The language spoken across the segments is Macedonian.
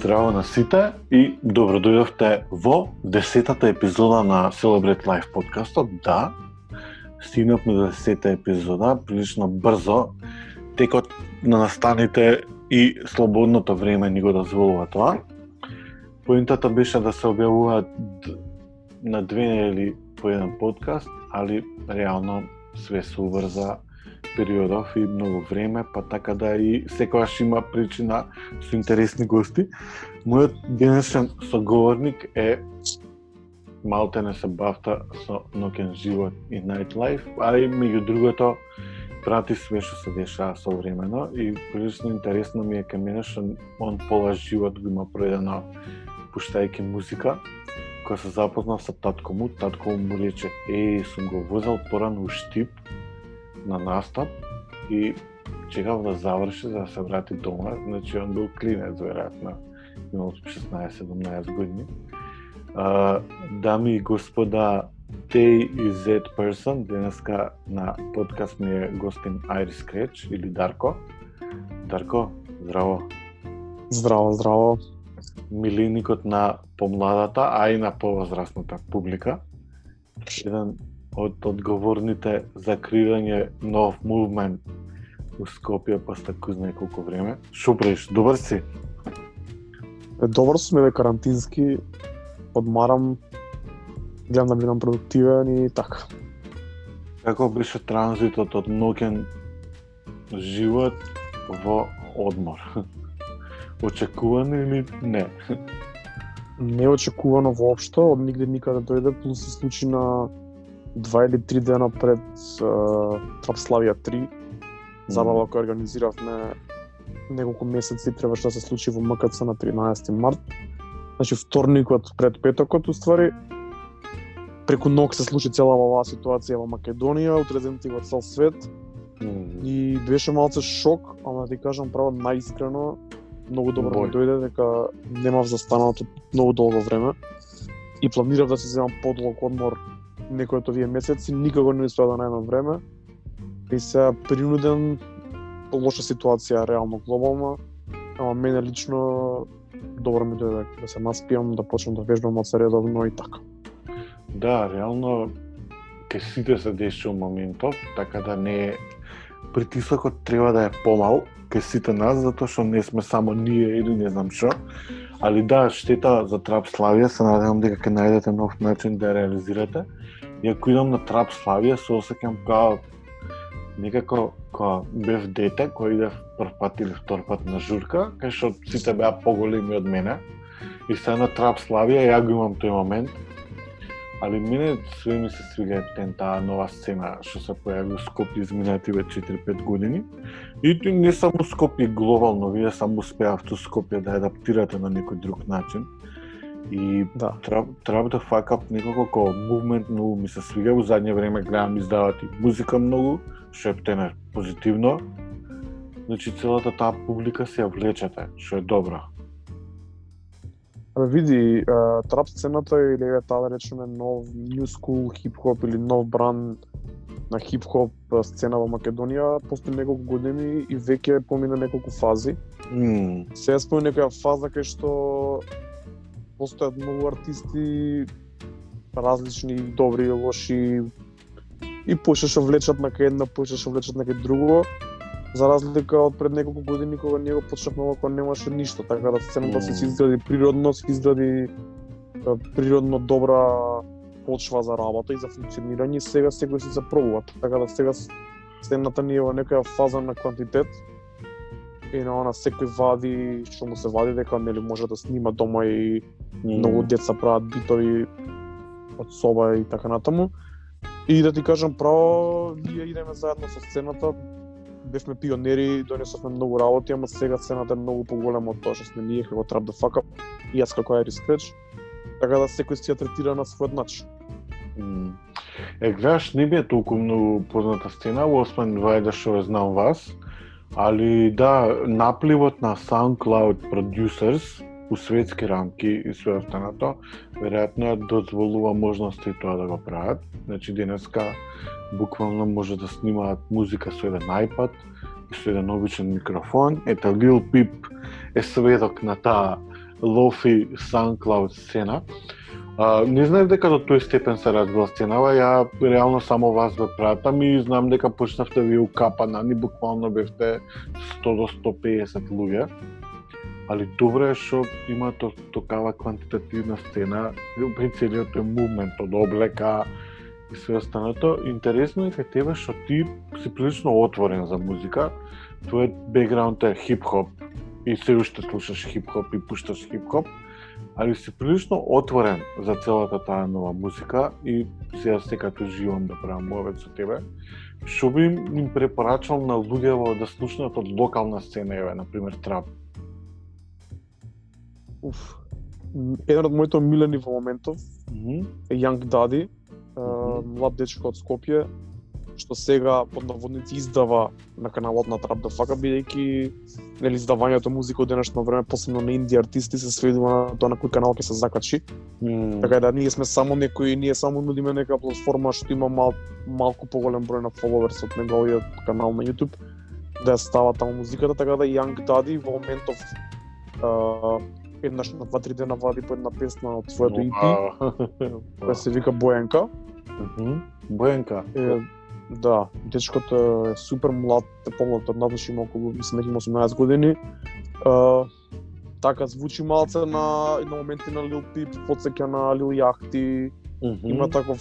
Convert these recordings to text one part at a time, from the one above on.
Здраво на сите и добро дојдовте во 10-та епизода на Celebrate Life подкастот. Да, стигнавме до 10-та епизода, прилично брзо. Текот на настаните и слободното време ни го дозволува тоа. Поинтата беше да се објавуваат на 2 недели по еден подкаст, али реално све се уврза периодов и многу време, па така да и секогаш има причина со интересни гости. Мојот денешен соговорник е малте не се бавта со ноќен живот и nightlife, а и меѓу другото прати све што се дешава современо и прилично интересно ми е кај мене што он пола живот го има проведено пуштајќи музика. Кога се запознав со татко му рече: сум го возел порано у Штип на настап и чекав да заврши за да се врати дома. Значи он бил клинец, веројатно, имал 16-17 години. Дами и господа, Tay и Z Person, денеска на подкаст ми е гостин Iris Scratch или Дарко. Дарко, здраво. Здраво. Милиникот на помладата, а и на повозрасната публика. Еден од одговорните за креирање нов мувмент у Скопје после кој знае колку време. Шо правиш? Добар си? Добар сум, карантински, одмарам, гледам да бидам продуктивен и така. Како беше транзитот од ноќен живот во одмор? Очекувано или не? Неочекувано воопшто, од нигде никаде дојде, плюс се случи на 2 или 3 дена пред Трапславија 3, забава која организиравме неколку месеци, требаше да се случи во МКЦ на 13 март. Значи вторникот пред петокот, уствари, преку ног се случи цела оваа ситуација во Македонија, отреденти во цел свет. И беше малце шок, ама да ти кажам право наискрено, многу добро ми дојде дека немав застанато многу долго време и планирав да се земам подолг одмор некој од овие месеци, никако не успеа да најдам време. И сега принуден, лоша ситуација реално глобална, ама мене лично добро ми дојде да се наспијам, да почнам да вежбам од се редовно и така. Да, реално кај сите се дешува моментов, така да не притисокот треба да е помал кај сите нас, затоа што не сме само ние или не знам што. Али да, штета за Трапславија, се надевам дека ќе најдете нов начин да ја реализирате. И ако идам на Трапславија, се осеќам као некако кога бев дете, кој идев прв пат или втор пат на журка, кај што сите беа поголеми од мене. И сега на Трапславија ја го имам тој момент. Али мене све ми се свига таа нова сцена што се појави у Скопје изминативе 4-5 години. И не само Скопје глобално, вие само успеавте Скопје да адаптирате на некој друг начин. И да, треба да fuck up некако како мувмент, многу ми се свига. У задње време гледам издавати музика многу, што е птене позитивно. Значи целата таа публика се ја влечете, што е добро. Види, трап сцената или таа да речеме нов new school хип-хоп или нов бранд на хип-хоп сцена во Македонија постои неколку години и веќе помина неколку фази. Сега спомни некоја фаза кај што постојат многу артисти, различни, добри и лоши, и почнеш влечат на кај една, почнеш влечат на кај друго, за разлика од пред неколку години кога ние го почнавме кога немаше ништо, така да сцената се изгради природно, се изгради природно добра почва за работа и за функционирање, и сега секој се пробува, така да сега сцената ни е во некоја фаза на квантитет и на она секој вади што му се вади, дека нели може да снима дома и многу деца прават битови од соба и така натаму. И да ти кажам право, ние идеме заедно со сцената, бевме пионери, донесовме многу работи, ама сега сцената е многу поголема од тоа што сме ние како Trap the Fuck Up и јас како Iris Scratch, така да секој се ја третира на својот начин. Гледаш, не би е толку многу позната сцена, освен вајде што знам вас, али да, напливот на SoundCloud producers у светски рамки и све останато, веројатно дозволува можности тоа да го прават. Значи денеска буквално може да снимаат музика со еден iPad и со еден обичен микрофон. Ета Lil Peep е сведок на таа лофи SoundCloud сцена. Не знаев дека до тој степен се развила сценава, ја реално само вас ве пратам и знам дека почнавте ви укапанани, буквално бевте 100 до 150 луѓе. Али добро е што има такава квантитативна сцена, при целиот тој мувмент од облека и све останато. Интересно е кај тебе што ти си прилично отворен за музика, твојот бекграунд е хип-хоп и се уште слушаш хип-хоп и пушташ хип-хоп, али си прилично отворен за целата таа нова музика и сега секако живам да правам мовет со тебе. Што би им препорачал на луѓето да слушнат од локална сцена, еве, например, трап? Еден од моите омилени во моментов е Young Daddy, млад дечко од Скопје, што сега под наводници издава на каналот на Trap the Fuck, бидејќи нели издавањето музика од денешно време, посебно на инди артисти, се сведува на тоа на кој канал ќе се закачи. Така да ние сме само ние само нудиме нека платформа што има малку поголем број на фоловерс од неговиот канал на YouTube, да става таму музиката, така да Young Daddy во моментов еднаш на 2-3 дена вади по една песна од своето EP, која се вика Боенка. Боенка. Да, дечкото е супер млад, помлад од нас, има околу, мислам дека има 18 години. Така звучи малце на моменти на Lil Peep, потсеќа на Lil Yachty. Има таков,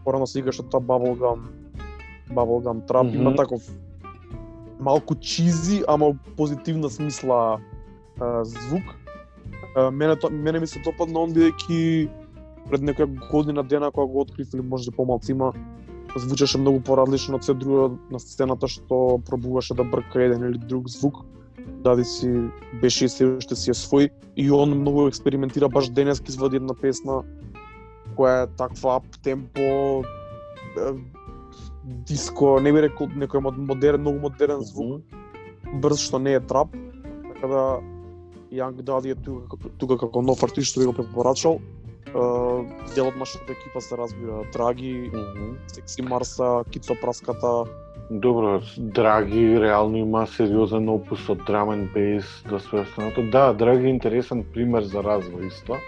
порано се играше тоа bubblegum trap, има таков малку чизи, ама позитивна смисла звук. Мене ми се допадна он, бидејќи пред некоја година дена кога го открив, или може помалку има, звучеше многу поразлично од се друго на сцената, што пробуваше да брка еден или друг звук. Дади си беше и се уште си е свој и он многу експериментира, баш денеска извади една песна која е таква ап темпо, диско, не би рекол некој модерен, многу модерен звук, брз што не е трап. Така да Young Daddy е тука како нов артист што би го препорачал. Дел од нашата екипа се разбира Драги, Секси Марса, Кицо Праската. Добро, Драги реално има сериозен опус од драм енд бейс до све останато. Да, Драги е интересен пример за развој исто.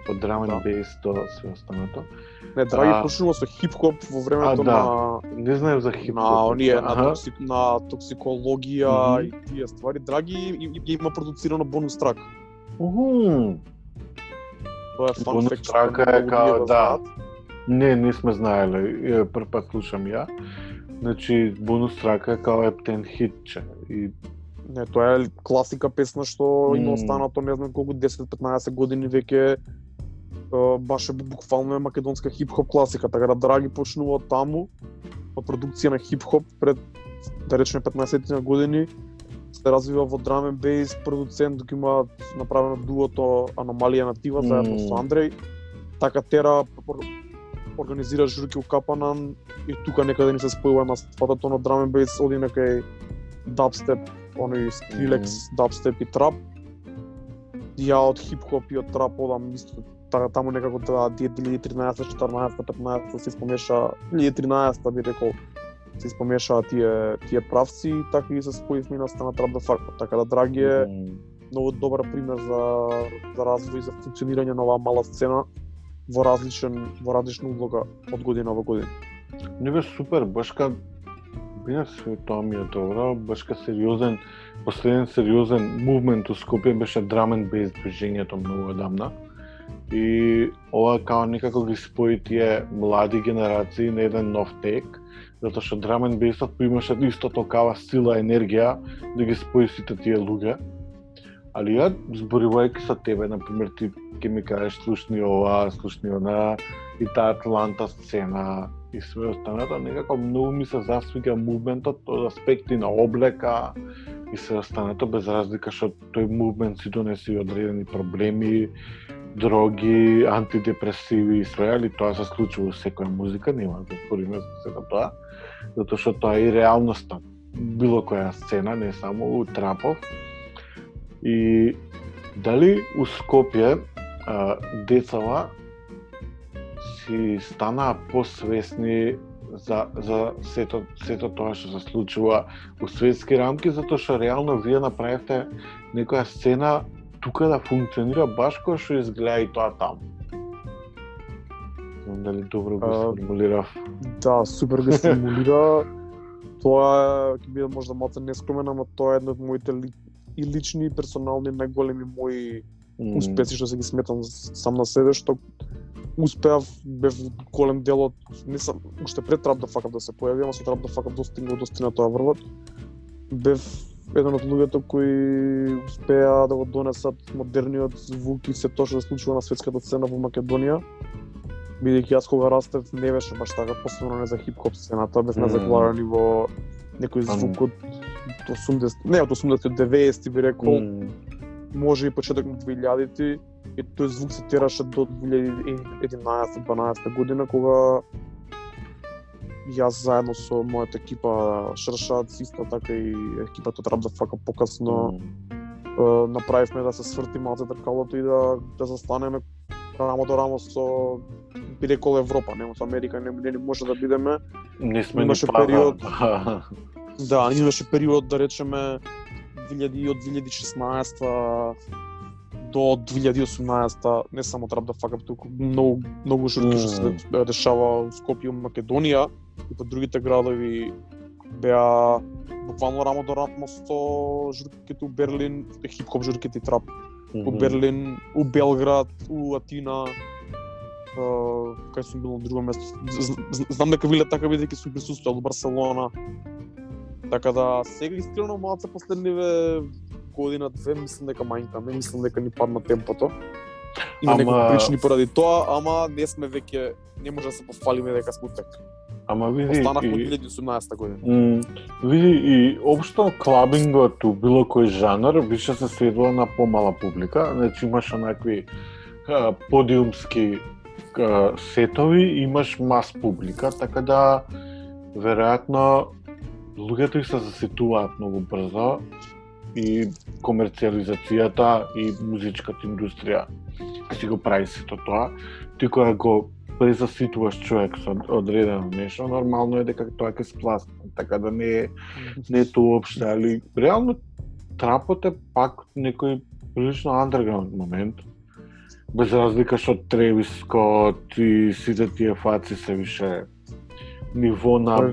Од драм енд бейс до све останато. Не, Драги почнува со хип-хоп во времето на... Не знаев за хип-хоп. На оние, на токсикологија и тие ствари. Драги има продуцирано бонус трак. Тоа е фан факт. Трака е као, да. Не сме знаеле, прв пат слушам ја. Значи, бонус трака е као ептен хитче. Не, тоа е класика песна што има останато, не знам колку, 10-15 години веќе баш е буквално е македонска хип-хоп класика, така да Драги почнува таму, од продукција на хип-хоп пред, да речеме, 15 години, се развива во драм енд бейс, продуцент, док има направено дуото Аномалија Натива заедно со Андреј. Така тера организира журки у Капанан и тука некаде ни се спојува на сватото на драм енд бейс, оди некај дабстеп, оној Skrillex, дабстеп и трап. Ја од хип-хоп и од трап одам исто таму некако 2013, 14, 15 се спомеша, 2013 би рекол, се спомешаа тие правци и така и се споивме на стана Trap the Fuck. Така да Драги е многу добар пример за развој и за функционирање на оваа мала сцена во различна улога од година во година. Не бе супер, башка тоа ми е добро, башка сериозен, последен сериозен мувмент у Скопје беше драм енд бейс движењето многу одамна. И ова као некако ги спои тие млади генерации на еден нов тек, затоа што драм енд бейсот имаше исто такава сила, енергија да ги спои сите тие луѓе. Али ја, зборивајќи со тебе, например, ти ќе ми кажеш слушни ова, слушни она, и таа Атланта сцена и све останато, некако многу ми се засвига мувментот од аспекти на облека и све останато, без разлика што тој мувмент си донеси одредени проблеми, дроги, антидепресиви и све, али тоа се случува во секоја музика, нема да спориме за тоа, затоа што тоа е и реалноста. Било која сцена, не само у трапов. И дали у Скопје децава си станаа посвесни за сето тоа што се случува у светски рамки, затоа што реално вие направивте некоја сцена тука да функционира баш кој што изгледа и тоа таму. Знам дали добро го сформулирав. Да, супер го стимулира. Тоа ќе биде можда малку нескромен, ама тоа е едно од моите и лични и персонални најголеми мои успеси што се ги сметам сам на себе, што успеав, бев голем дел од, не сам, уште пред Trap the Fuck Up да се појави, ама со Trap the Fuck Up достигнал на тоа врвот. Бев еден од луѓето кои успеа да го донесат модерниот звук и се тоа што се случува на светската сцена во Македонија. Бидејќи јас кога растев не беше баш така, посебно не за хип-хоп сцената, бев на заглавени во некој звук од 80, не од 80 од 90 би рекол, може и почеток на 2000-ти, и тој звук се тераше до 2011-12 година, кога јас заедно со мојата екипа Шршац, исто така и екипата Trap the Fuck Up покасно направивме да се сврти малце тркалото и да застанеме рамо до рамо со би рекол Европа, нема со Америка, не може да бидеме. Не сме имаше период. Да, имаше период да речеме од 2016 до 2018, не само Trap the Fuck Up, туку многу журки што се дешава во Скопје, Македонија и по другите градови беа буквално рамо до рамо со журките у Берлин, хип-хоп журките и трап. У Берлин, у Белград, у Атина, кај сум бил на друго место. Знам дека виле така бидејќи сум присуствувал у Барселона. Така да сега искрено малце последниве година, две, мислам дека мајнка, не мислам дека ни падна темпото. Има некои причини поради тоа, ама не сме веќе, не може да се пофалиме дека сме утек. Ама види останахме од 2018 година. Види и општо клабингот у било кој жанр беше се следува на помала публика, значи имаш онакви подиумски сетови, имаш мас публика, така да веројатно луѓето се засетуваат многу брзо и комерцијализацијата и музичката индустрија си го прави сето тоа. Ти кога го презаситуваш човек со одредено нешто, нормално е дека тоа ќе спласне, така да не е тоа уопште, али реално трапот е пак некој прилично underground момент, без разлика што Тревис Скот и сите тие фаци се више ниво на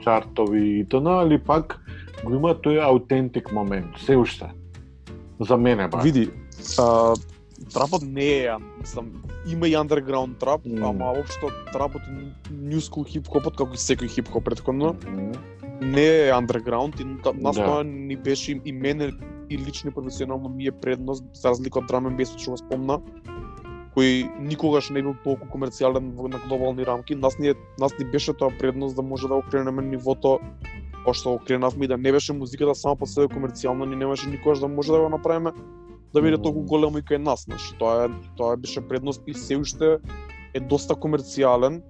чартови и тоа, али пак го има тој аутентик момент, се уште. За мене баш. Види, трапот не е, мислам, има и underground трап, ама општо трапот new school хип-хопот, како и секој хип-хоп претходно, не е underground и нас тоа ни беше и мене и лично професионално ми е предност, за разлика од Drum and Bass што го спомна, кој никогаш не бил толку комерцијален на глобални рамки. Нас ни беше тоа предност да може да окренеме нивото кој што окренавме и да не беше музиката само по себе комерцијална, ни немаше никогаш да може да го направиме да биде толку големо и кај нас, значи тоа беше предност и се уште е доста комерцијален.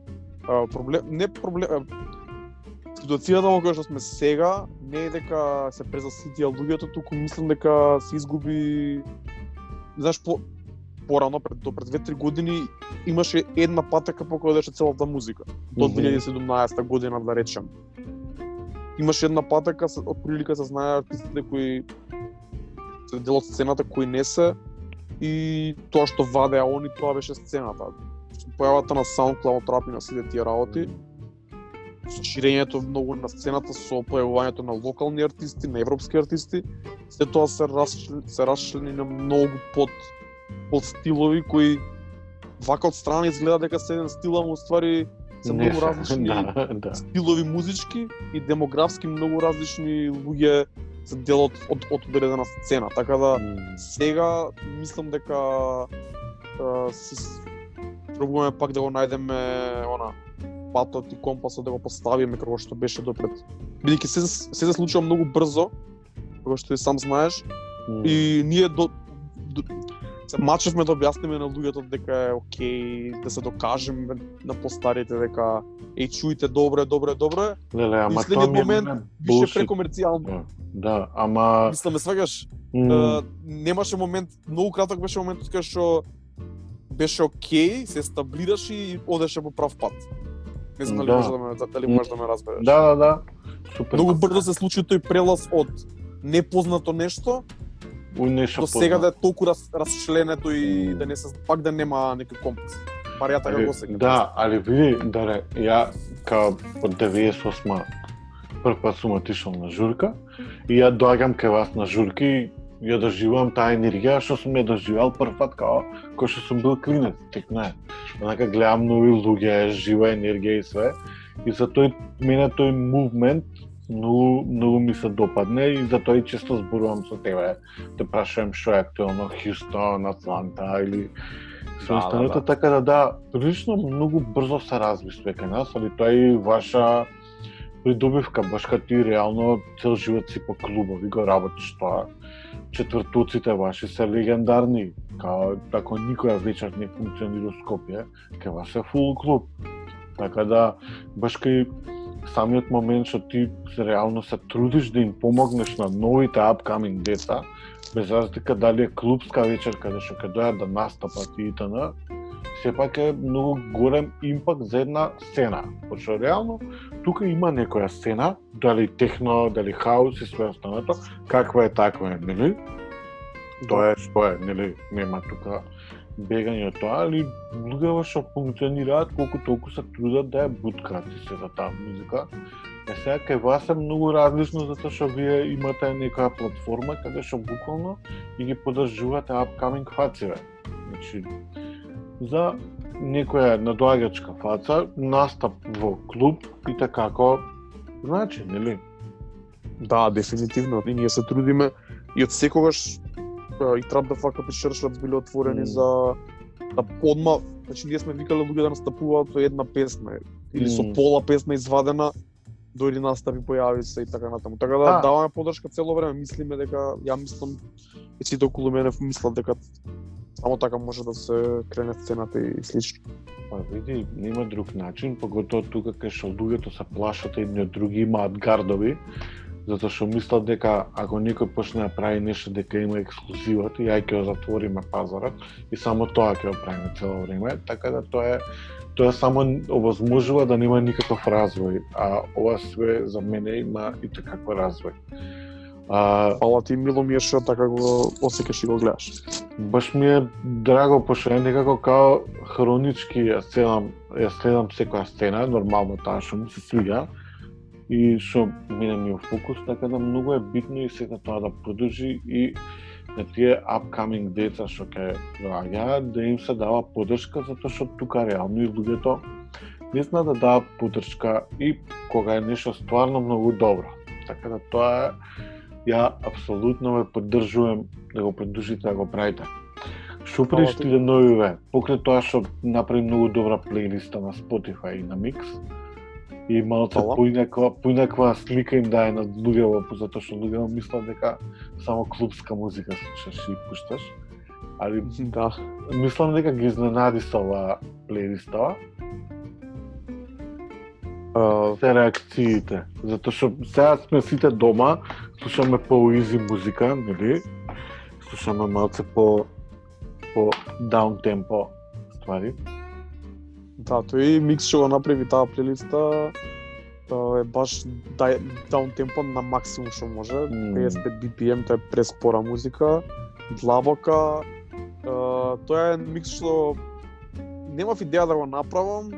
Ситуацијата во која што сме сега не е дека се презаситија луѓето, туку мислам дека се изгуби, знаеш, порано пред 2-3 години имаше една патека по која беше целата музика до 2017 година, да речем. Имаше една патека, од прилика се знае артистите кои се дел од сцената, кои не се, и тоа што вадеа они, тоа беше сцената. Со појавата на SoundCloud Trap и на сите тие работи, со ширењето многу на сцената, со појавувањето на локални артисти, на европски артисти, се тоа се расчлени на многу под стилови кои вака од страна изгледа дека се еден стил, ама уствари се многу различни стилови музички и демографски многу различни луѓе се дел од одредена сцена. Така да сега мислам дека пробуваме пак да го најдеме патот и компасот да го поставиме како што беше допред. Бидејќи се случува многу брзо, како што и сам знаеш, и ние се мачевме да објасниме на луѓето дека е окей да се докажеме на постарите дека чујте добро. Леле, ама тоа момент беше прекомерцијално. Да, ама мислам, сваѓаш, немаше момент, многу краток беше моментот кога што беше окей, се стаблираше и одеше по прав пат. Не знам дали можеш да ме разбереш. Да. Супер. Многу брзо се случи тој прелаз од непознато нешто нешто до сега да е толку расчленето и да не се пак да нема некој комплекс. Бар ја така го сеќавам. Да, али види, Даре, ја као од 98 прв пат сум отишол на журка и ја доаѓам кај вас на журки и ја доживувам таа енергија што сум ја доживал прв пат као кој што сум бил клинец, тек не. Онака гледам нови луѓе, жива енергија и све. И за тој мувмент многу ми се допадне и за тој често зборувам со тебе. Те прашувам што е актуелно Хјустон, Атланта или се останете, така да, прилично многу брзо се разви све кај нас, али тоа е ваша придобивка, баш кај ти реално цел живот си по клубови го работиш тоа. Четвртуците ваши се легендарни, као ако никоја вечер не функционира во Скопје, кај вас е фул клуб. Така да, баш кај самиот момент што ти реално се трудиш да им помогнеш на новите upcoming деца, без разлика дали е клубска вечер каде што ќе дојат да настапат и т.н. Сепак е многу голем импакт за една сцена. Пошто реално тука има некоја сцена, дали техно, дали хаус и све останато, каква е таква е, нели? Тоа е што е, нели? Нема тука бегање од тоа, али луѓето што функционираат колку толку се трудат да ја буткаат и се за таа музика. Сега кај вас е многу различно затоа што вие имате некоја платформа каде што буквално и ги поддржувате upcoming фациве. Значи, за некоја надоаѓачка фаца, настап во клуб и така како значи, нели? Да, дефинитивно. И ние се трудиме и од секогаш и Trap the Fuck Up и Шршрац биле отворени за да одма, значи ние сме викале луѓе да настапуваат со една песна или со пола песна извадена, дојди настапи, појави се и така натаму. Така да даваме поддршка цело време, мислиме дека ја мислам и сите околу мене мислат дека само така може да се крене сцената и слично. Па види, нема друг начин, поготоа тука кај што луѓето се плашат едни од други, имаат гардови, затоа што мислат дека ако некој почне да прави нешто дека има ексклузивот и ај ќе го затвориме пазарот и само тоа ќе го правиме цело време, така да тоа само овозможува да нема никаков развој, а ова све за мене има и такаква развој. Фала ти, мило ми е што така го осеќаш и го гледаш. Баш ми е драго, пошто е некако као хронички ја следам секоја сцена, нормално таа што ми се свиѓа и што мене ми е во фокус, така да многу е битно и сега тоа да продолжи и на тие upcoming деца што ќе доаѓаат да им се дава поддршка, затоа што тука реално и луѓето не знаат да дават поддршка и кога е нешто стварно многу добро. Така да тоа е, ја апсолутно ве поддржувам да го продолжите да го правите. Што приштиле новиве? Покрај тоа што направи многу добра плейлиста на Spotify и на Mix, и малце поинаква слика им дае на луѓето, затоа што луѓето мислат дека само клубска музика слушаш и пушташ. Али да, мислам дека ги изненади со оваа плейлиста. Се реакциите, затоа што сега сме сите дома, слушаме по-изи музика, нели? Слушаме малце по даун темпо ствари. Да, тој микс што го направи таа плейлиста е баш даун темпо на максимум што може, 55 BPM, тоа е преспора музика, длабока. Тоа е микс што немав идеја да го направам,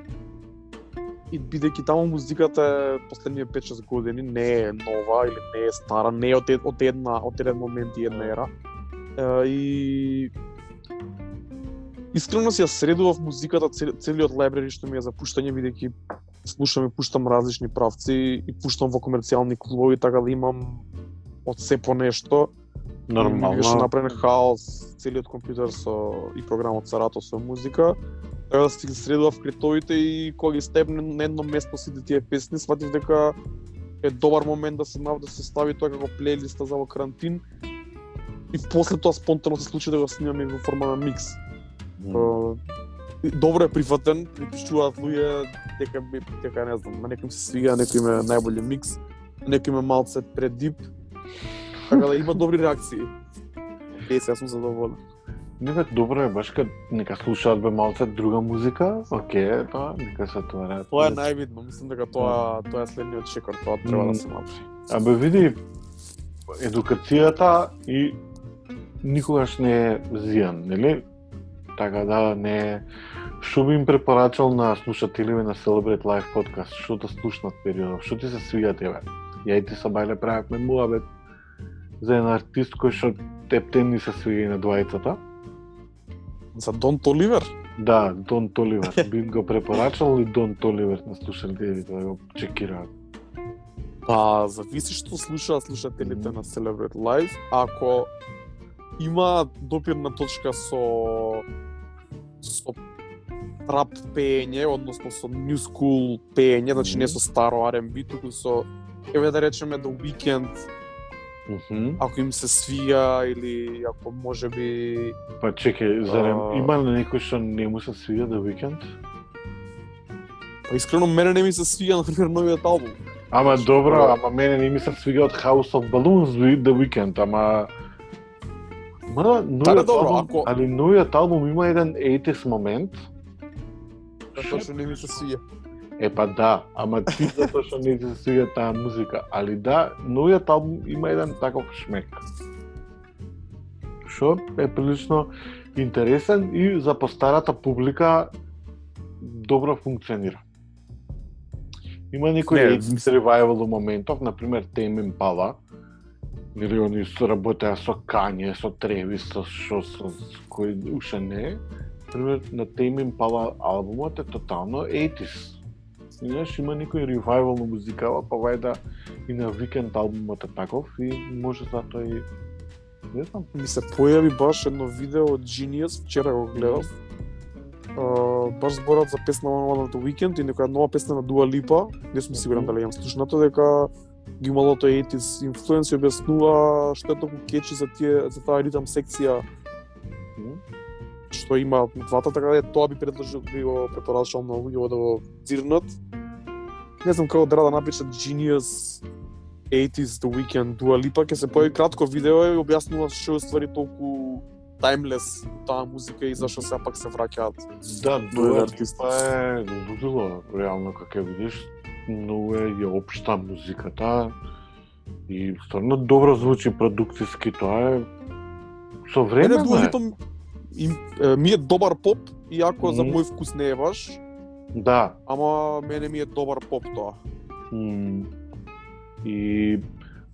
и бидејќи таму музиката е последниве 5-6 години, не е нова или не е стара, не е од еден момент и една ера. И искрено си ја средував музиката, целиот лайбрери што ми е за пуштање, бидејќи слушам и пуштам различни правци и пуштам во комерцијални клубови, така да имам од се по нешто. Нормално. Што направен хаос, целиот компјутер и програмот Сарато со музика. Така да си ги средував кретовите и кога ги степне на едно место сите тие песни, сватив дека е добар момент да се стави тоа како плейлиста за во карантин. И после тоа спонтано се случи да го снимаме во форма на микс. Добро е прифатен, припишуваат луѓе дека не знам, на некој се свига, некој има најбољи микс, некој има малце предип. Така да има добри реакции. Сега сум задоволен. Нека добро е баш нека слушаат бе малце друга музика, окей, тоа нека се отварат. Тоа е најбитно, мислам дека тоа е следниот шекор, тоа треба да се направи. Абе види, едукацијата и никогаш не е зијан, нели? Така да не. Што би им препорачал на слушателиве на Celebrate Life подкаст? Што да слушнат периодов? Што ти се свига тебе? Ја и ти са Бајле правевме муабет за еден артист кој што тептен ни се свига и на двајцата. За Дон Толивер? Да, Дон Толивер. Би го препорачал ли Дон Толивер на слушателите да го чекираат? Па, зависи што слушаат слушателите на Celebrate Life. Ако има допирна точка со рап пеење, односно со new school пеење, значи не со старо R&B, туку со, еве да речеме, The Weeknd, ако им се свија или ако можеби... Па чекај, зарем има ли некој што не му се свија The Weeknd? Па искрено мене не ми се свија, например, новиот албум. Ама добро, ама мене не ми се свига од House of Balloons The Weeknd, ама... Да, добро, ако... Али новиот албум има еден 80s момент. Точно не ми се свија. Епа да, ама ти затоа што не ти се свига таа музика. Али да, новиот албум има еден таков шмек. Што е прилично интересен и за постарата публика добро функционира. Има некои ревайвал моментов, например Tame Impala, или они соработеа со Kanye, со Travis, со кој уште не. Например, на Tame Impala албумот е тотално 80s. Знаеш, има некој ревайвал на музикава, па вајда и на Weeknd албумот е таков и може затоа и не знам. Ми се појави баш едно видео од Genius, вчера го гледав. Баш зборат за песна на The Weeknd и некоја нова песна на Dua Lipa, не сум сигурен дали јам слушнато, дека ги имало тој 80s инфлуенс и објаснува што е толку кечи за таа ритам секција што има двата, така да тоа би предложил, би го препорачал на луѓето да го зирнат. Не знам како да напишат Genius 80s The Weeknd Dua Lipa, ќе се појави кратко видео и објаснува што е ствари толку таймлес таа музика и зашто сега пак се враќаат. Да, Dua Lipa е лудило, реално како видиш, многу е општа музиката и стварно добро звучи продукциски, тоа е со време. Dua Lipa ми е добар поп, иако за мој вкус не е баш. Да. Ама мене ми е добар поп тоа. И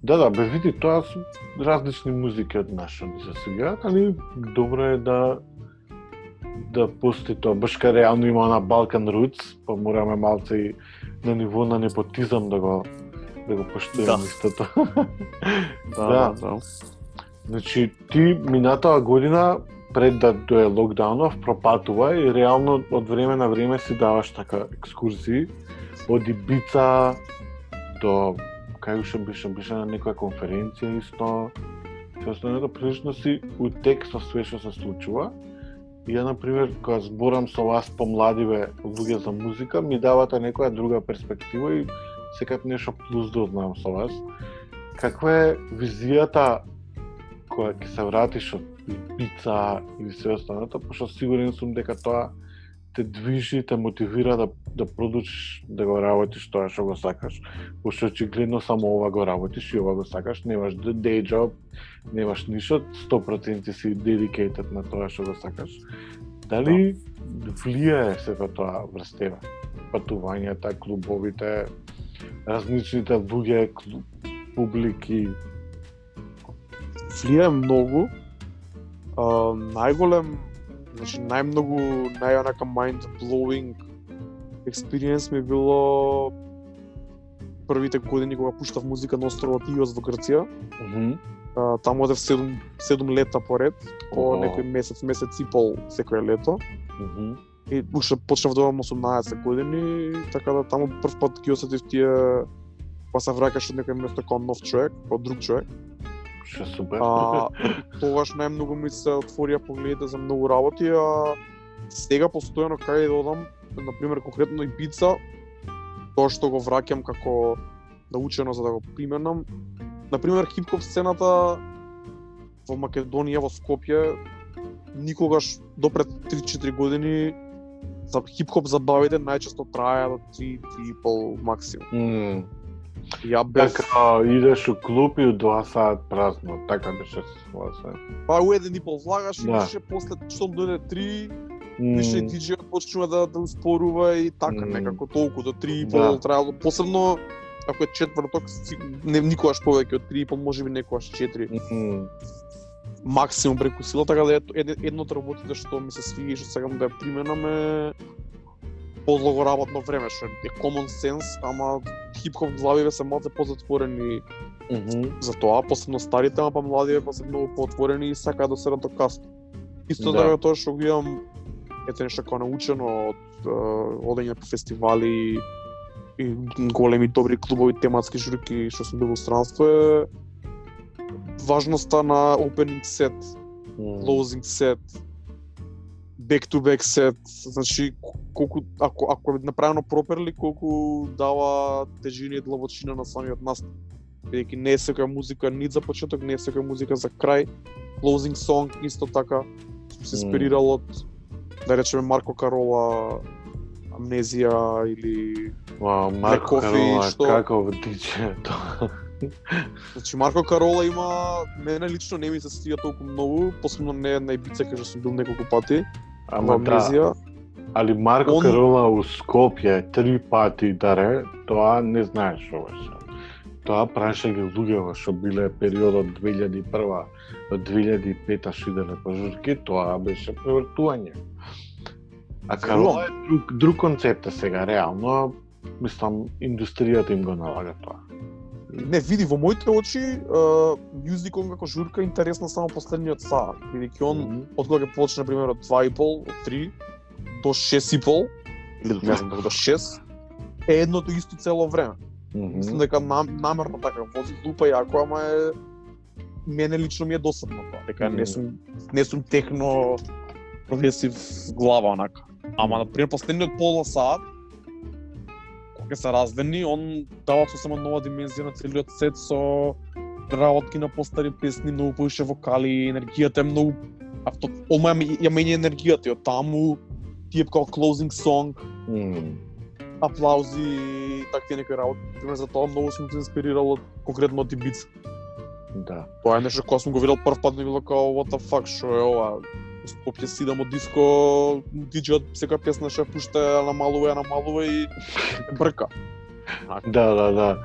да, бе види, тоа се различни музики од наша ни се свигаат, али добро е да постои тоа. Баш ка реално има на Balkan Roots, па мораме малце и на ниво на непотизам да го поштојаме истото. Да. Значи, ти минатава година пред да дое локдаунов пропатува и реално од време на време си даваш така екскурзии од Ибица до кај уште беше на некоја конференција исто. Се останато прилично си утек со све што се случува. И ја, например, кога зборам со вас помладиве луѓе за музика, ми давате некоја друга перспектива и секад нешто плюс да знам со вас. Каква е визијата кога ќе се вратиш од Ибица или се останато, пошто сигурен сум дека тоа те движи, те мотивира да продолжиш да го работиш тоа што го сакаш. Пошто очигледно само ова го работиш и ова го сакаш, немаш day job, немаш ништо, 100% си dedicated на тоа што го сакаш. Дали влијае сето тоа врз тебе? Патувањата, клубовите, различните луѓе, публики? Влијае многу. Најголем, значи најонака mind-blowing experience ми било првите години кога пуштав музика на островот Иос во Грција. Таму одев 7 лета поред, по некој месец и пол секој лето. И уште почнав да имам 18 години, така да таму прв пат ги осетив тие, па се враќаш од некој место како нов човек, како друг човек. Ше супер. Тогаш најмногу ми се отворија погледите за многу работи, а сега постојано кај да одам, например конкретно Ибица, тоа што го враќам како научено за да го применам. Например хип-хоп сцената во Македонија, во Скопје, никогаш до пред 3-4 години за хип-хоп забавите најчесто траја до 3-3,5 максимум. Ја бев Така идеш у клуб и у 2 саат празно, така беше ситуација. па у 1,5 влагаш и Да. више после што дојде 3, више диџејот почнува да успорува и така некако толку до 3,5 Да. траело, посебно ако е четврток, не никогаш повеќе од 3,5, можеби некогаш 4. Максимум преку сила, така да едно од работите што ми се свиѓа и што сакам да ја применам е подлого работно време, што е common sense, ама хип-хоп главиве се малце позатворени за тоа, посебно старите, ама па младиве па се многу поотворени и сакаат да седат до касно. Исто Да. така тоа што го имам, ете нешто како научено од одење по фестивали и големи добри клубови, тематски журки што сум бил во странство е важноста на opening set, closing set, back to back set, значи колку ако е направено проперли, колку дава тежина и длабочина на самиот настап. Бидејќи не е секоја музика нит за почеток, не е секоја музика за крај. Closing song исто така се инспирирал од, да речеме, Марко Карола, Амнезија или Марко Coffee, Карола, што- каков диџеј тоа. Значи Марко Карола има, мене лично не ми се стига толку многу, посебно не на Ибица кај што сум бил неколку пати, во Ама да, Амнезија. али Марко Он- Карола у Скопје 3 пати даре, тоа не знаеш ова што. Тоа праеше ги луѓето што биле периодот 2001 до 2005 што иделе по журки, тоа беше превртување. А Карола е друг концепт е сега, реално, мислам, индустријата им го налага тоа. Не, види, во моите очи, мюзикон како журка е интересна само последниот саат, бидејќи он, од кога ќе почне, например, од 2,5, од 3, до 6,5, или не знам, до 6, е едното исто цело време. Мислам дека намерно така вози лупа јако, ама е мене лично ми е досадно тоа, дека не сум техно прогресив глава онака. Ама например последниот пола саат кога се раздени, он дава сосема нова димензија на целиот сет со работки на постари песни, многу повише вокали, енергијата е многу ома ја менја енергијата и од таму тие како closing song, аплаузи, такви некои работи. Пример за тоа многу сум се инспирирал од конкретно од Ибица. Да. Тоа е нешто кога сум го видел прв пат, ми било као what the fuck, што е ова? Скопје си идам од диско, диџејот секоја песна што ја пушта намалува и брка. Да.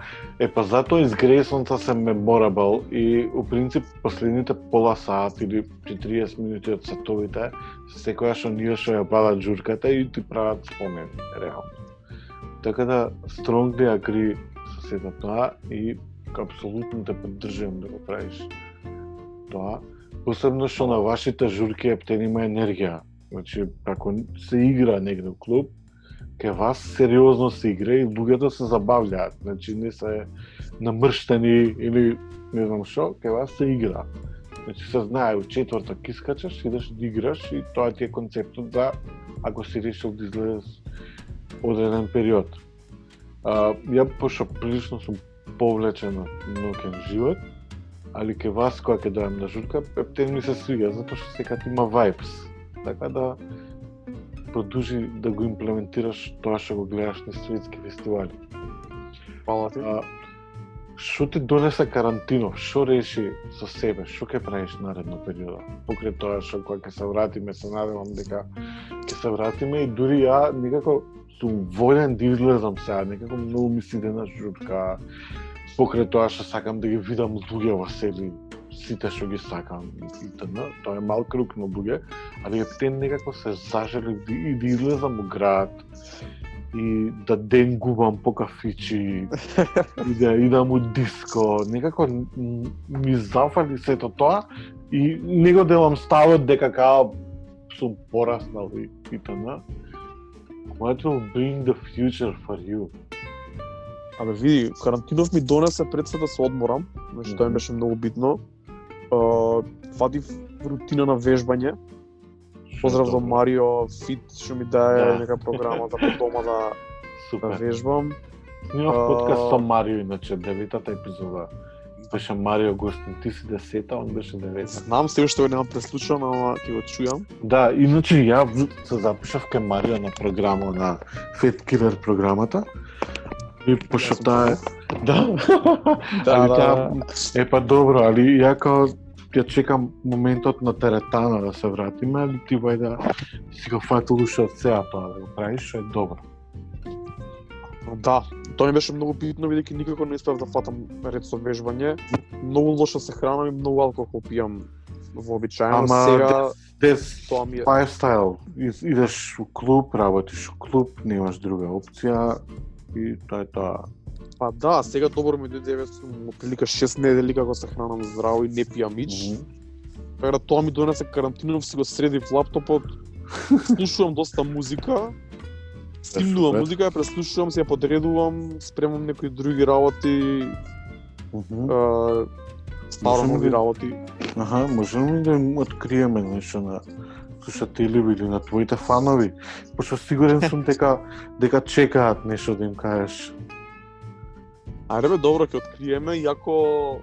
Па затоа изгресонца се memorable и у принцип последните пола саат или 40 минути од сатовите секојаш оние што ја прават журката и ти прават спомен, реално. Така да strongly agree со сето тоа и апсолутно те поддржувам да го правиш тоа. Посебно што на вашите журки ептен има енергија. Значи, ако се игра негде у клуб, ке вас сериозно се игра и луѓето се забавлjaат. Значи, не се намрштени или не знам што, ке вас се игра. Значи, се знае, у четвртак искачаш, идеш да играш и тоа ти е концептот за ако си решил да излезеш одреден период. Ја пошто прилично сум повлечен од ноќен живот, али ке вас кога ќе дојдам на журка, ептен ми се свига, затоа што секад има vibes. Така да продолжи да го имплементираш тоа што го гледаш на светски фестивали. Фала ти. Што ти донесе карантинов? Што реши со себе? Што ќе правиш наредно периода? Покрај тоа што кога ќе се вратиме, се надевам дека ќе се вратиме и дури ја некако сум волен да излезам сега, некако многу ми се иде на журка. Покрај тоа што сакам да ги видам луѓе во себе, сите што ги сакам и т.н. Тоа е мал круг на луѓе, али ептен некако се зажелив и да излезам у град и да денгувам по кафичи и да идам у диско. Некако ми зафали сето тоа и не го делам ставот дека као сум пораснал и т.н. What will bring the future for you? Абе види, карантинов ми донесе пред се да се одморам, значи тоа ми беше многу битно. Вадив рутина на вежбање. Поздрав до Марио Фит што ми дае нека програма за по дома да вежбам. Снимав подкаст со Марио, иначе 9-та епизода. Беше Марио гостин, ти си 10-та, он беше 9-та. Знам, се уште го немам преслушан, ама ќе го чујам. Да, иначе ја се запишав кај Марио на програма, на Fat Killer програмата. И пошто таа да. Да, Али да, таа па добро, али ја као ја чекам моментот на теретана да се вратиме, али ти бај да си го фатил уште од сега тоа да го правиш, што е добро. Да, тоа ми беше многу битно, бидејќи никако не успеав да фатам ред со вежбање. Многу лошо се хранам и многу алкохол пијам вообичаено. Ама Сега дес тоа ми е lifestyle, идеш у клуб, работиш у клуб, немаш друга опција и тоа е тоа. па да, сега добро ми дојде отприлика 6 недели како се хранам здраво и не пијам ич. Така да тоа ми донесе карантинов, си го средив лаптопот, слушувам доста музика, стимнувам Супер. музика, ја преслушувам, се ја подредувам, спремам некои други работи, старо Можеме нови да- работи. Аха, можеме ли да им откриеме нешто на слушатели или на твоите фанови? Пошто сигурен сум дека чекаат нешто да им кажеш. Ајде бе, добро, ќе откриеме, иако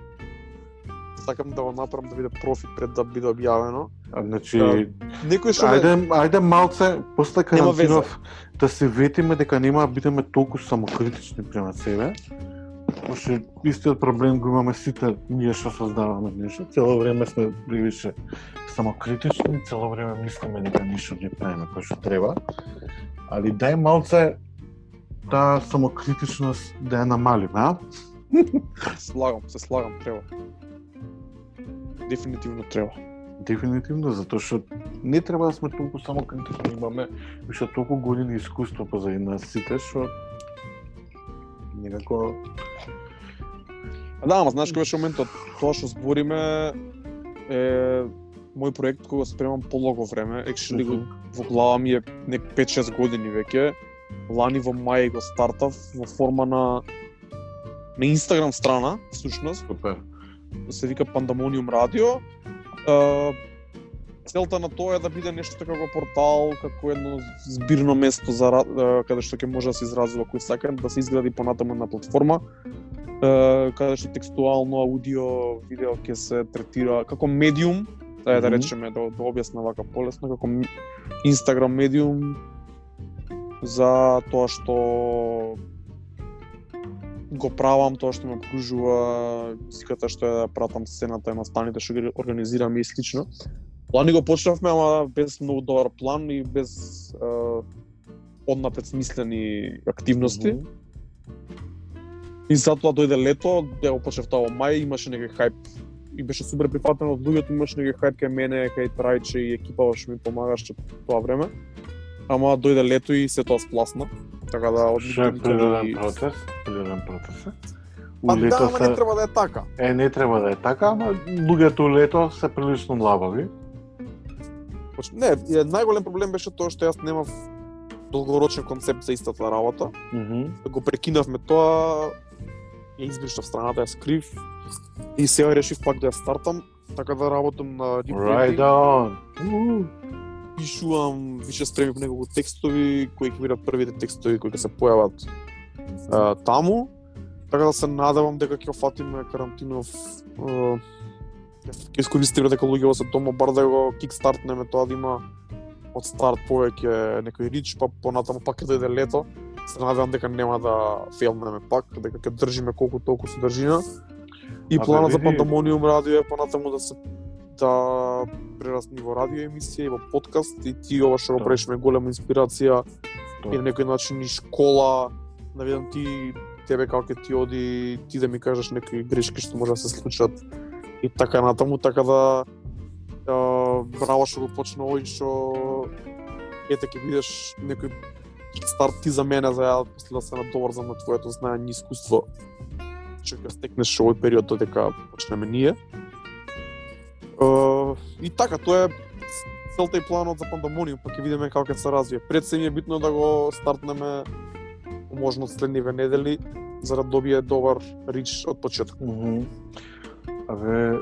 сакам да го направам да биде профит пред да биде објавено. Значи, Некој што ме... ајде малце после Нема веза. карантинов да се ветиме дека нема да бидеме толку самокритични према себе. Пошто истиот проблем го имаме сите ние што создаваме нешто. Цело време сме превише самокритични, цело време мислиме дека ништо не правиме кој што треба. Али дај малце таа самокритичност да ја намалиме, а? се слагам, треба. Дефинитивно треба. Дефинитивно, затоа што не треба да сме толку самокритични, имаме уште толку години искуство позади нас сите, што некако Да, ама знаеш кој беше моментот, тоа што збориме е мој проект кој го спремам полого време, actually го во глава ми е 5-6 години веќе. Лани во мај го стартав во форма на Инстаграм страна, всушност, супер. се вика Pandemonium Radio. Целта на тоа е да биде нешто како портал, како едно збирно место за каде што ќе може да се изразува кој сака, да се изгради понатаму една платформа, каде што текстуално, аудио, видео ќе се третира како медиум, да речеме, да објасна вака полесно, како Instagram медиум за тоа што го правам, тоа што ме обкружува, музиката што ја пратам, сцената, настаните што ги организираме и слично. Лани го почнавме, ама без многу добар план и без однапред смислени активности. И затоа дојде лето, ја го почнав тоа во мај, имаше некој хајп и беше супер прифатено од луѓето, имаше некој хајп кај мене, кај Трајче и екипа што ми помагаше тоа време. Ама дојде лето и се тоа спласна. Така да од Што е природен процес, Па да, ама не треба да е така. Не треба да е така, ама луѓето у лето се прилично млабави. Не, најголем проблем беше тоа што јас немав долгорочен концепт за истата работа. Го прекинавме тоа, ја избришав страната, ја скрив и сега решив пак да ја стартам, така да работам на Right on. Пишувам, више спремив неколку текстови кои ќе бидат првите текстови кои ќе се појават таму. Така да се надевам дека ќе фатиме карантинов, ќе искористиме дека луѓето се дома, бар да го кикстартнеме тоа да има од старт повеќе некој рич, па понатаму пак ќе дојде лето. Се надевам дека нема да фейлнеме пак, дека ќе држиме колку толку содржина. И планот за Pandemonium Radio е понатаму да прерасни во радио емисија и во подкаст, и ти ова што го правиш ме голема инспирација и на некој начин и школа, да видам тебе како ќе ти оди, ти да ми кажеш некои грешки што може да се случат и така натаму, така да браво што го почна овој што ете ќе видиш некој старт ти за мене за ја после да се надоврзам на твоето знаење и искуство што ќе стекнеш овој период додека почнеме ние. И така, тоа е целта и планот за Pandemonium, па ќе видиме како ќе се развие. Пред се ми е битно да го стартнеме можно од следниве недели, за да добие добар рич од почеток. Абе,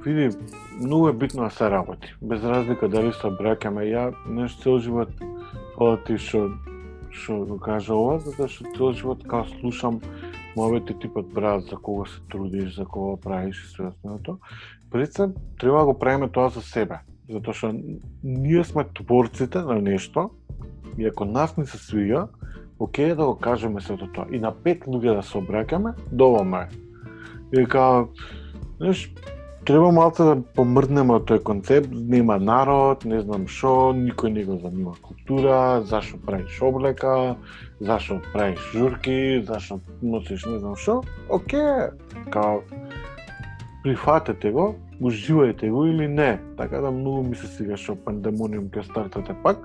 види, многу е битно да се работи. Без разлика дали се браќаме, ја нешто цел живот, фала ти што го кажа ова, затоа што цел живот као слушам моите типот брат за кого се трудиш, за кого правиш и све останато. Пред се треба да го правиме тоа за себе, затоа што ние сме творците на нешто и ако нас не се свиѓа, окей да го кажеме сето тоа. И на 5 луѓе да се обраќаме, доволно е. И као, знаеш, треба малце да помрднеме од тој концепт, нема народ, не знам шо, никој не го занима култура, зашо правиш облека, зашо правиш журки, зашо носиш не знам шо, окей, као, прифатете го, уживајте го или не. Така да многу ми се сега шо Пандемониум ќе стартате пак.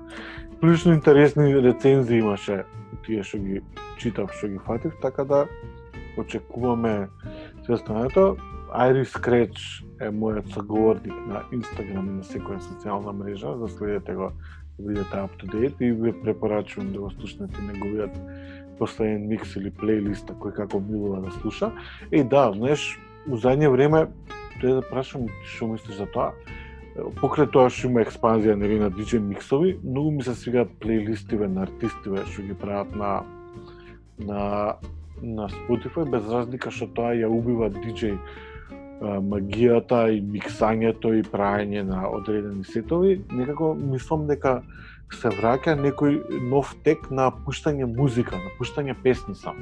Прилично интересни рецензии имаше тие што ги читав, што ги фатив, така да очекуваме се останато. Iris Scratch е мојот соговорник на Инстаграм и на секоја социјална мрежа, да следете го, да бидете up to date и ви препорачувам да го слушнете неговиот последен микс или плейлиста кој како милува да слуша. И да, знаеш, у задње време треба да прашам што мислиш за тоа. Покрај тоа што има експанзија нели на DJ миксови, многу ми се свигаат плейлистиве на артистиве што ги прават на Spotify, без разлика што тоа ја убива DJ магијата и миксањето и правење на одредени сетови. Некако мислам дека се враќа некој нов тек на пуштање музика, на пуштање песни сам.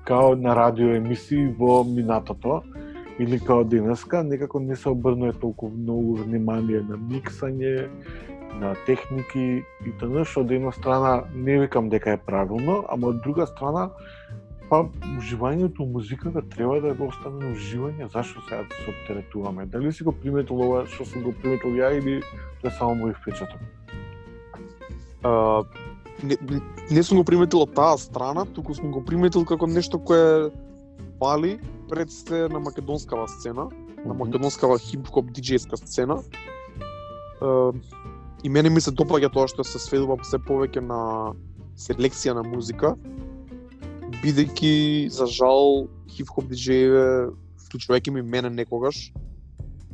Као на радио емисии во минатото, или као денеска, некако не се обрнува толку многу внимание на миксање, на техники и т.н. што од една страна не викам дека е правилно, ама од друга страна па уживањето музиката треба да го остане уживање, зашто сега да се оптеретуваме? Дали си го приметил ова што сум го приметил ја или тоа само мој впечаток? Не сум го приметил од таа страна, туку сум го приметил како нешто кое фали пред се на македонскава сцена, на македонскава хип-хоп диџејска сцена. И мене ми се допаѓа тоа што се сведува се повеќе на селекција на музика, бидејќи за жал хип-хоп диџејеве, вклучувајќи ми мене некогаш,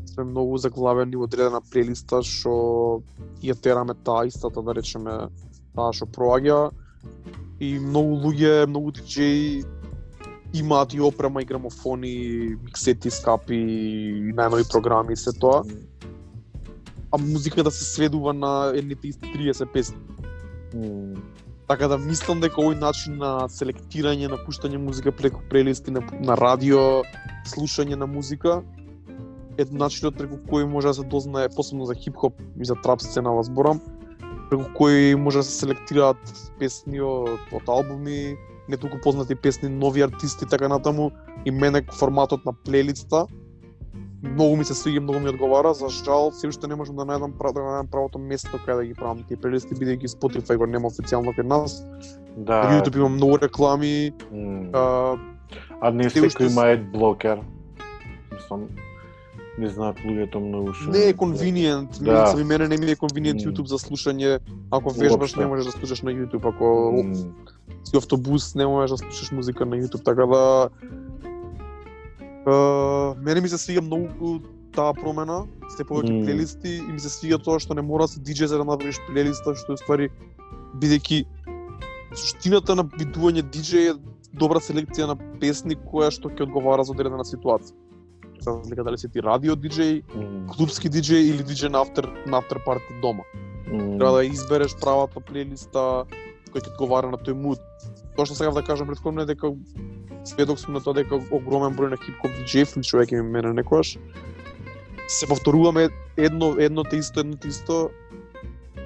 сме многу заглавени во одредена плейлиста што ја тераме таа истата, да речеме, таа што проаѓа, и многу луѓе, многу диџеи имаат и опрема и грамофони, миксети скапи, најнови програми и се тоа. А музиката се сведува на едните исти 30 песни. Така да мислам дека овој начин на селектирање, на пуштање музика преку плейлисти на радио, слушање на музика, е начинот преку кој може да се дознае, посебно за хип-хоп и за трап сцена зборам, преку кој може да се селектираат песни од албуми, не толку познати песни, нови артисти, така натаму, и мене форматот на плейлиста многу ми се свиѓа, многу ми одговара. За жал, се уште не можам да најдам правото место каде да ги правам тие плейлисти, бидејќи Spotify го нема официјално кај нас. Да. На YouTube има многу реклами. А не секој има адблокер. Мислам, не знаат луѓето многу што. Не е convenient, Да. ми мене не ми е convenient YouTube за слушање. Ако вежбаш не можеш да слушаш на YouTube, ако си автобус не можеш да слушаш музика на YouTube, така да мене ми се свиѓа многу таа промена, се повеќе плейлисти, и ми се свиѓа тоа што не мора да се диџеј за да направиш плейлиста, што е ствари, бидејќи суштината на бидување диџеј е добра селекција на песни која што ќе одговара за одредена ситуација. За разлика дали си ти радио диџеј, клубски диџеј или диџеј на автер парти дома. Треба да избереш правата плейлиста која ќе одговара на тој муд. Тоа што сакав да кажам претходно е дека сведок сум на тоа дека огромен број на хип-хоп диџеи, вклучувајќи ми мене некогаш, се повторуваме едно те исто,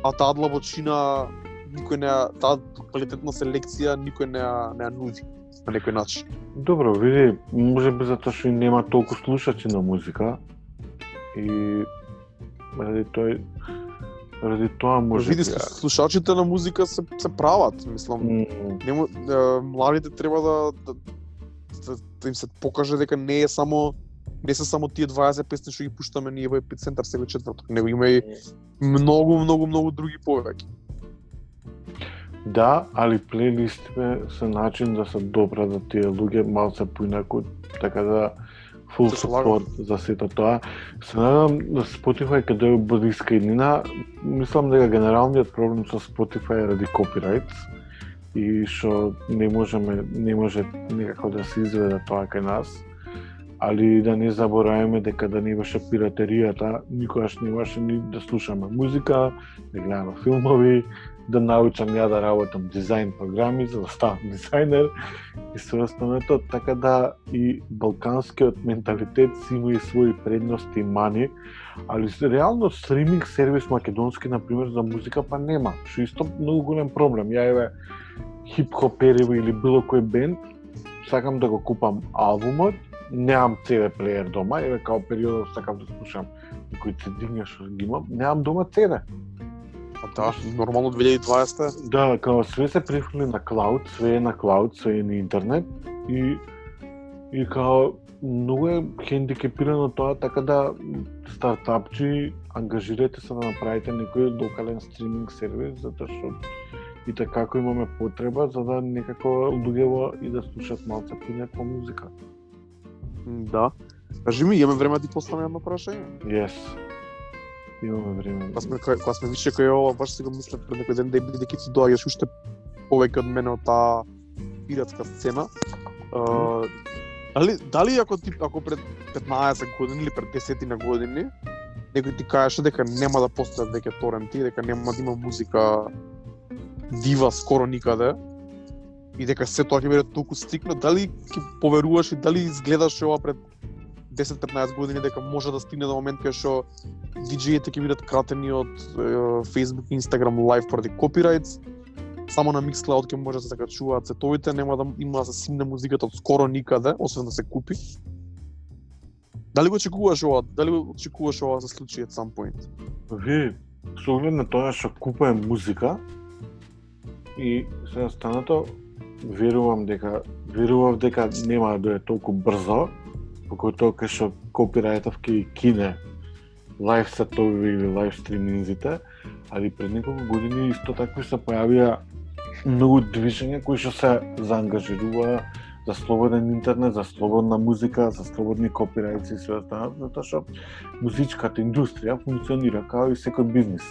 а таа длабочина никој не, таа квалитетна селекција никој не ја нуди на некој начин. Добро, види, можеби затоа што и нема толку слушачи на музика и ради тоа може види, слушачите на музика се прават, мислам. Младите треба да им се покаже дека не се само тие 20 песни што ги пуштаме ние во Епицентар секој четврток, него има и многу други повеќе. Да, али плейлистите се начин да се допрат до тие луѓе малце поинаку, така да full support за сето тоа. Се надам да Spotify каде бъде искренина, мислам дека генералниот проблем со Spotify е ради copyrights и што не може некако да се изведе тоа кај нас. Али да не забораваме дека да не беше пиратеријата, никогаш не имаше ни да слушаме музика, да гледаме филмови, да научам ја да работам дизајн програми, за да ставам дизајнер и се останато, така да и балканскиот менталитет си има и своји предности и мани, али реално стриминг сервис македонски, например, за музика па нема, што исто многу голем проблем. Ја еве хип-хоперево или било кој бенд, сакам да го купам албумот, немам CD плеер дома, еве као периодов сакам да слушам некои CD-ња што ги имам, немам дома CD. Да, нормално 2020. Да, као све се префрли на клауд, све е на клауд, све е на интернет и као многу е хендикепирано тоа, така да стартапчи ангажирате се да направите некој локален стриминг сервис, затоа што и така имаме потреба за да некако луѓето и да слушат малце понеква музика. Да. Кажи ми, имаме време да ти поставам едно прашање? Yes. Имаме време. Кога сме више кај ова, баш си го мислев пред некој ден, бидејќи ти доаѓаш уште повеќе од мене од таа пиратска сцена. Дали ако пред 15 години или пред 10 на години некој ти кажеше дека нема да постојат веќе торенти, дека нема да има музика дива скоро никаде и дека се тоа ќе биде толку стрикно, дали ќе поверуваш и дали изгледаш ова пред 10-15 години дека може да стигне до момент кај што диџеите ќе бидат кратени од Facebook и Instagram Live поради копирајтс, само на Mixcloud ќе може да се качуваат сетовите, нема да има да се симне музиката од скоро никаде, освен да се купи. Дали го очекуваш ова? Дали го очекуваш ова за случај at some point? Ви, со оглед на тоа што купувам музика и сега станато верував дека нема да дојде толку брзо, покојто кај што копирајтов ќе кине лайв сетови или лайв стриминзите, али пред неколку години исто такви се појавија многу движења кои што се заангажирува за слободен интернет, за слободна музика, за слободни копирајци и све останато, затоа што музичката индустрија функционира како и секој бизнис.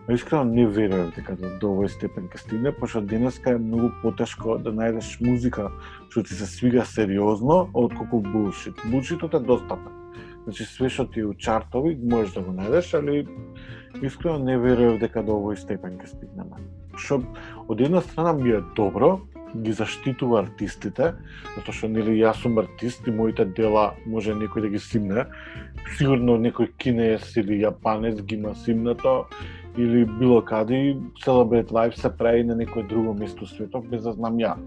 Искрено не верувам дека до овој степен ќе стигне, пошто денеска е многу потешко да најдеш музика што ти се свига сериозно, отколку булшит. Булшитот е достапен. Значи све што ти е у чартови можеш да го најдеш, али искрено не верувам дека до овој степен ќе стигнеме. Што од една страна ми е добро, ги заштитува артистите, затоа што нели јас сум артист и моите дела може некој да ги симне. Сигурно некој кинеец или јапанец ги има симнато, или било каде, Celebrate Life се прави на некој друго место светот без да знам ја.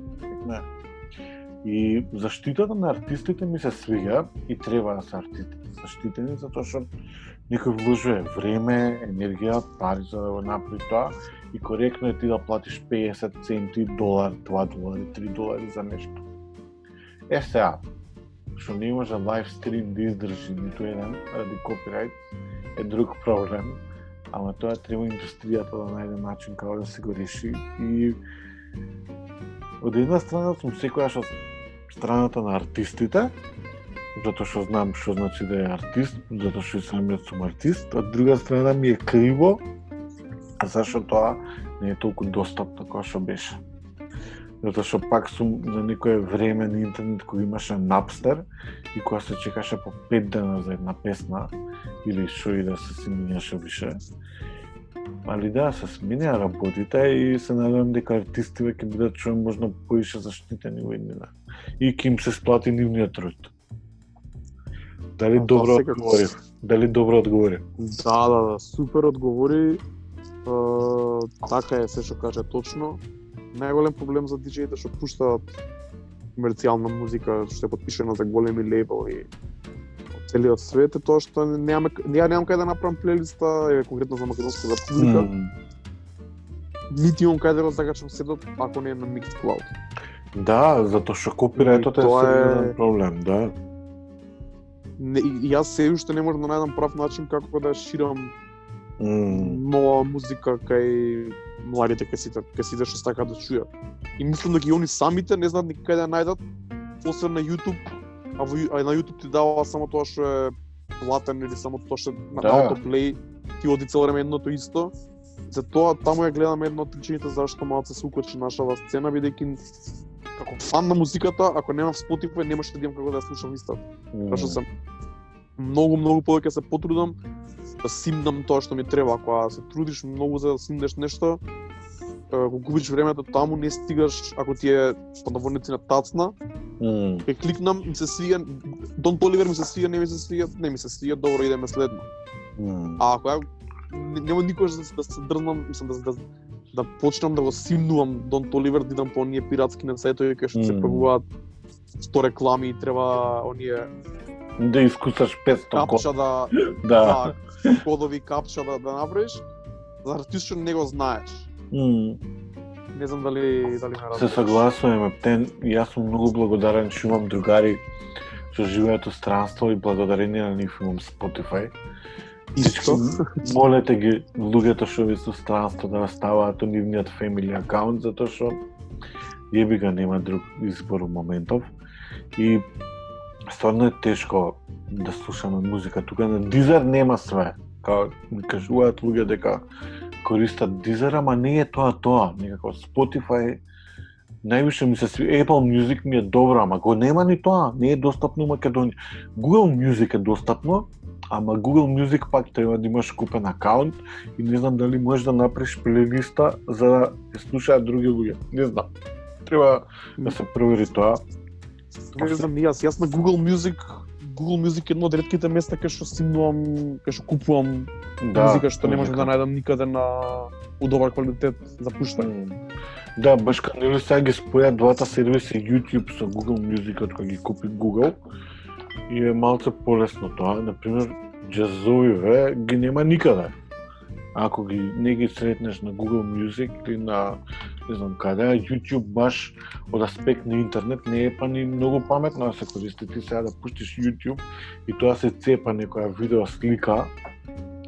Не. И заштитата на артистите ми се свиѓа и треба да се артистите заштитени, затоа што некој вложува време, енергија, пари за да го направи тоа и коректно е ти да платиш 50 центи, $1, $2, $3 за нешто. Сега, што не може лайв стрим да издржи ниту еден ради копирајт е друг проблем. Ама тоа треба индустријата да најде начин како да се го реши и од една страна сум секојаш од страната на артистите, затоа што знам што значи да е артист, затоа што и самиот сум артист, од друга страна ми е криво зашто тоа не е толку достапно како што беше. Затоа што пак сум на некое време на интернет кој имаше Napster и кога се чекаше по 5 дена за една песна или што и да се сменјаше више. Али да, се сменија работите и се надевам дека артистите ќе бидат што можно поише заштитени во еднина. И ќе им се сплати нивниот труд. Дали добро одговори? Дали добро одговори? Да, супер одговори. Така е се што каже точно. Најголем проблем за диџеите што пуштаат комерцијална музика што е потпишена за големи лейбли од целиот свет е тоа што немам кај да направам плейлиста конкретно за македонската музика. Нити имам кај да закачам седот ако не е на Mixcloud. Да, затоа што копирајтот е сериозен проблем, да. И јас се уште не можам да најдам прав начин како да ширам нова музика кај младите кај што сакаат да чујат. И мислам дека и они самите не знаат никај да најдат, освен на YouTube, а на YouTube ти дава само тоа што е платен или само тоа што на autoplay ти оди цело време едното исто. Затоа таму ја гледам едно од причините зашто малце се укочи нашава сцена, бидејќи како фан на музиката, ако немам Spotify, немаше да имам како да ја слушам исто. Зашто сам многу повеќе се потрудам да симнам тоа што ми треба. Ако се трудиш многу за да симнеш нешто, го губиш времето таму, не стигаш, ако ти е подаворници на тацна, ќе кликнам, ми се свија, Don't Oliver ми се свија, не ми се свија, добро, идеме следно. А ако ја нема никогаш да се дрнам, мислам да почнам да го симнувам Don't Oliver, да идам по оние пиратски на сајтови кај што се појавуваат 100 реклами и треба оние да искусаш 500 капча да кодови капча да направиш, за ти што не го знаеш. Не знам дали ме разбираш. Се согласувам, јас сум многу благодарен што имам другари што живеат во странство и благодарение на нив имам Spotify. Исто. Молете ги луѓето што ви со странство да ставаат во нивниот family акаунт, затоа што јеби га нема друг избор во моментов. И стварно е тешко да слушаме музика. Тука на Deezer нема све. Као ми кажуваат луѓе дека користат Deezer, ама не е тоа. Некако Spotify највише ми се сви. Apple Music ми е добро, ама го нема ни тоа. Не е достапно во Македонија. Google Music е достапно, ама Google Music пак треба да имаш купен акаунт и не знам дали можеш да направиш плейлиста за да ја слушаат други луѓе. Не знам. Треба да се провери тоа. Не знам, јас на Google Music е едно од ретките места кај што симнувам, кај што купувам музика што не можам да најдам никаде на добар квалитет за пуштање. Да, баш кога сега ги споја двата сервиси YouTube со Google Music кога ги купи Google и е малце полесно тоа. Например, џазовиве ги нема никаде. Ако не ги сретнеш на Google Music или на не знам каде, YouTube баш од аспект на интернет не е па ни многу паметно да се користи. Ти сега да пуштиш YouTube и тоа се цепа некоја видео слика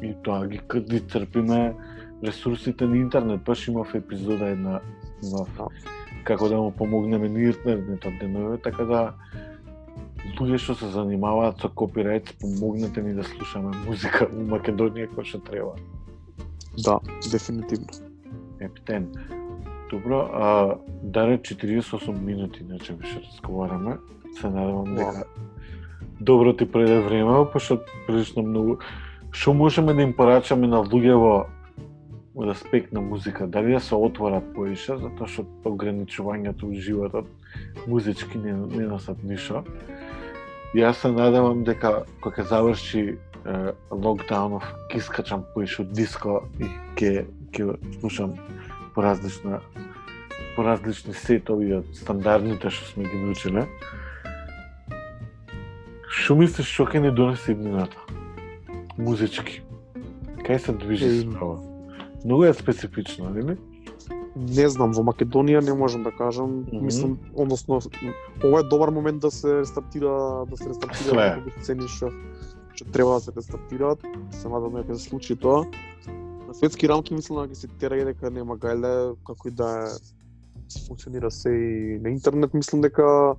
и тоа ги црпиме ресурсите на интернет. Баш имав епизода една како да му помогнеме на интернетот денове, така да луѓе што се занимаваат со копирајт, помогнете ни да слушаме музика во Македонија која што треба. Да, дефинитивно. Ептен. Добро, даре 48 минути, иначе више разговараме. Се надевам дека добро ти преде време, пошто прилично многу. Што можеме да им порачаме на луѓе во аспект на музика? Дали да се отворат поише, затоа што ограничувањето во животот музички не носат ништо. Јас се надевам дека кога ќе заврши локдаунов, ќе искачам поише од диско и ќе слушам по различни сетови од стандардните што сме ги научиле. Што мислиш што ќе ни донесе иднината? Музички. Кај се движи справа? Многу е специфично, нели? Не знам, во Македонија не можам да кажам, мислам, односно ова е добар момент да се рестартира некои сцени што треба да се рестартираат. Се надам дека ќе се случи тоа. На светски рамки мислам дека се тера и дека нема гајле како и да се функционира се и на интернет. Мислам дека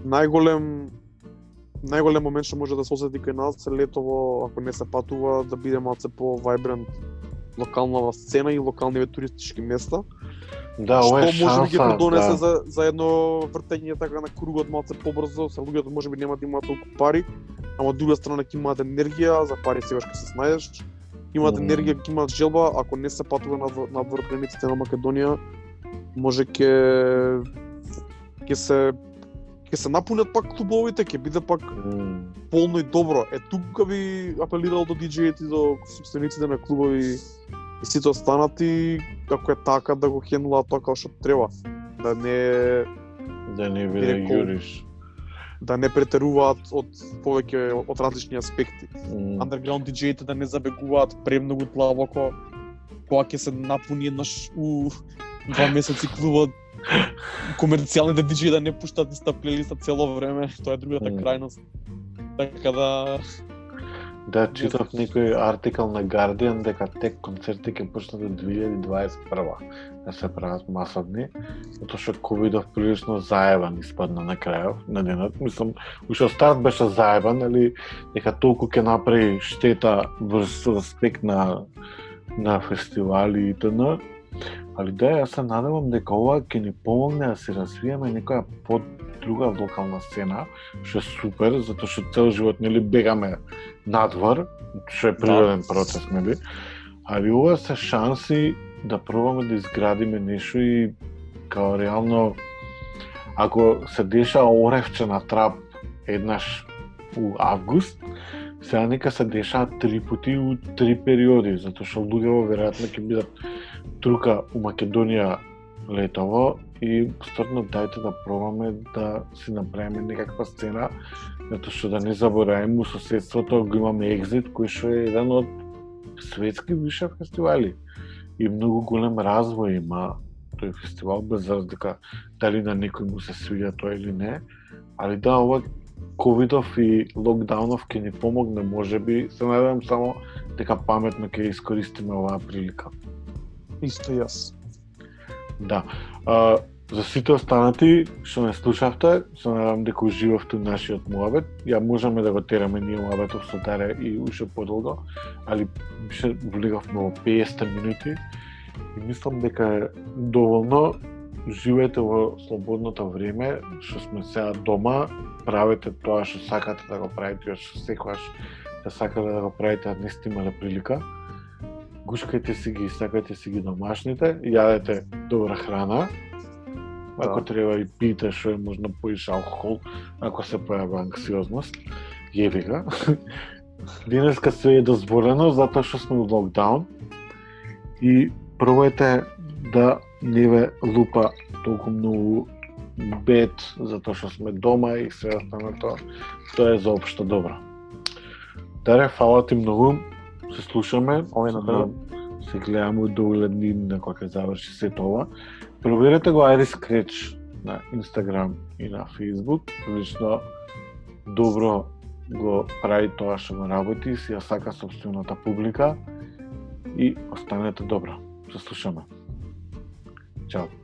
најголем момент што може да се осети кај нас е летово, ако не се патува, да биде малце по-вајбрент локална сцена и локални туристички места. Да, ова е шанса. Што може би ги придонесе за едно вртење така на кругот малце побрзо, се луѓето можеби нема да имаат толку пари, ама од друга страна ќе имаат енергија, за пари сегаш ќе се снајдеш. Имаат енергија, ќе имаат желба, ако не се патува надвор границите на Македонија, може ќе се напунат пак клубовите, ќе биде пак полно и добро. Тука би апелирал до диџеите, до собствениците на клубови и сите останати, ако е така, да го хендулаат тоа како што треба. Да не биде јуриш. Да не претеруваат повеќе од различни аспекти. Underground диџеите да не забегуваат премногу длабоко, кога ќе се напуни еднаш у 2 месеци клубот. Комерцијалните диџеи да не пуштат иста плейлиста цело време, тоа е другата крајност. Така да... Да, читав некој артикал на Guardian дека тек концерти ќе почнат од 2021 да се прават масовни, затоа што ковидов прилично заебан испадна на крајов на денот. Мислам, уште старт беше заебан, али дека толку ќе направи штета врз аспект на фестивали и т.н. Али да, јас се надевам дека ова ќе ни помогне да се развиеме некоја друга локална сцена, што е супер, затоа што цел живот нели бегаме надвор, што е природен процес, нели? Али ова се шанси да пробаме да изградиме нешто и као реално ако се деша оревче на трап еднаш у август, сега нека се дешаат 3 пати у 3 периоди, затоа што луѓето веројатно ќе бидат трука у Македонија летово и стотно дајте да пробаме да си направиме некаква сцена, затоа што да не забораваме у соседството го имаме Екзит, кој што е еден од светски више фестивали и многу голем развој има тој фестивал, без разлика дали на некој му се свиѓа тоа или не, али да, ова ковидов и локдаунов ќе ни помогне, можеби, се надевам само дека паметно ќе искористиме оваа прилика. Исто јас. Да. За сите останати што не слушавте, се надевам дека уживавте нашиот муабет. Ја можеме да го тераме ние муабетов со Дарја и уште подолго, али беше влегавме во 50 минути и мислам дека е доволно. Живеете во слободното време, што сме сега дома, правете тоа што сакате да го правите, што секогаш да сакате да го правите, а не сте имале прилика. Гушкајте си ги, сакајте си ги домашните, јадете добра храна, ако треба и пиете што е можно поише алкохол, ако се појава анксиозност, јеби га. Денеска све е дозволено затоа што сме во локдаун и пробајте да не ве лупа толку многу бед затоа што сме дома и се останато, тоа е за општо добро. Даре, фала ти многу, се слушаме, се гледаме до уледнина кога ќе заврши сето ова. Проверете го Iris Scratch на Instagram и на Facebook, прилично добро го прави тоа што го работи, си ја сака собствената публика и останете добро. Се слушаме. Чао.